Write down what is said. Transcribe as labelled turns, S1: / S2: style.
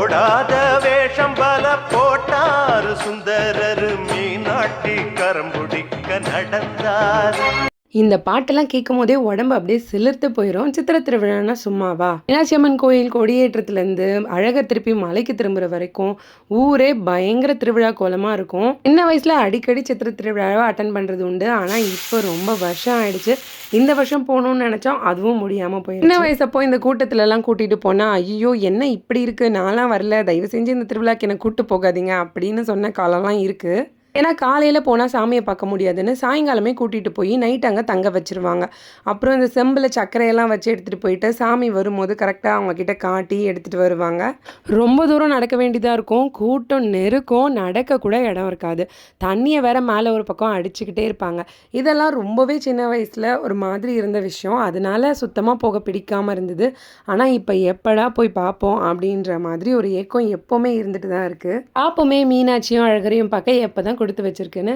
S1: போடாத வேஷம் பல போட்டாரு சுந்தரரு மீனாட்டி கரம்புடிக்க நடந்தார்.
S2: இந்த பாட்டெல்லாம் கேட்கும் போதே உடம்பு அப்படியே சிலிர்த்து போயிடும். சித்திரை திருவிழான்னா சும்மாவா? மீனாட்சி அம்மன் கோயில் கொடியேற்றத்துலேருந்து அழகர் திருப்பி மலைக்கு திரும்புகிற வரைக்கும் ஊரே பயங்கர திருவிழா கோலமாக இருக்கும். சின்ன வயசில் அடிக்கடி சித்திரை திருவிழாவை அட்டன் பண்ணுறது உண்டு. ஆனால் இப்போ ரொம்ப வருஷம் ஆயிடுச்சு. இந்த வருஷம் போகணும்னு நினச்சோம், அதுவும் முடியாமல் போயிடுச்சு. சின்ன வயசப்போ இந்த கூட்டத்திலலாம் கூட்டிகிட்டு போனால் ஐயோ என்ன இப்படி இருக்குது, நான்லாம் வரல, தயவு செஞ்சு இந்த திருவிழாக்கு என்னை கூப்பிட்டு போகாதீங்க அப்படின்னு சொன்ன காலம்லாம் இருக்குது. ஏன்னா காலையில் போனால் சாமியை பார்க்க முடியாதுன்னு சாயங்காலமே கூட்டிகிட்டு போய் நைட் அங்கே தங்க வச்சுருவாங்க. அப்புறம் இந்த செம்பில் சர்க்கரையெல்லாம் வச்சு எடுத்துகிட்டு போயிட்டு சாமி வரும்போது கரெக்டாக அவங்கக்கிட்ட காட்டி எடுத்துகிட்டு வருவாங்க. ரொம்ப தூரம் நடக்க வேண்டியதாக இருக்கும், கூட்டம் நெருக்கம், நடக்கக்கூட இடம் இருக்காது. தண்ணியை வேற மேலே ஒரு பக்கம் அடிச்சுக்கிட்டே இருப்பாங்க. இதெல்லாம் ரொம்பவே சின்ன வயசில் ஒரு மாதிரி இருந்த விஷயம். அதனால சுத்தமாக போக பிடிக்காமல் இருந்தது. ஆனால் இப்போ எப்படா போய் பார்ப்போம் அப்படின்ற மாதிரி ஒரு ஏக்கம் எப்போவுமே இருந்துட்டு தான் இருக்குது. பார்ப்போமே மீனாட்சியும் அழகரையும் பார்க்க எப்போ தான் கொடுத்து வச்சிருக்குன்னு.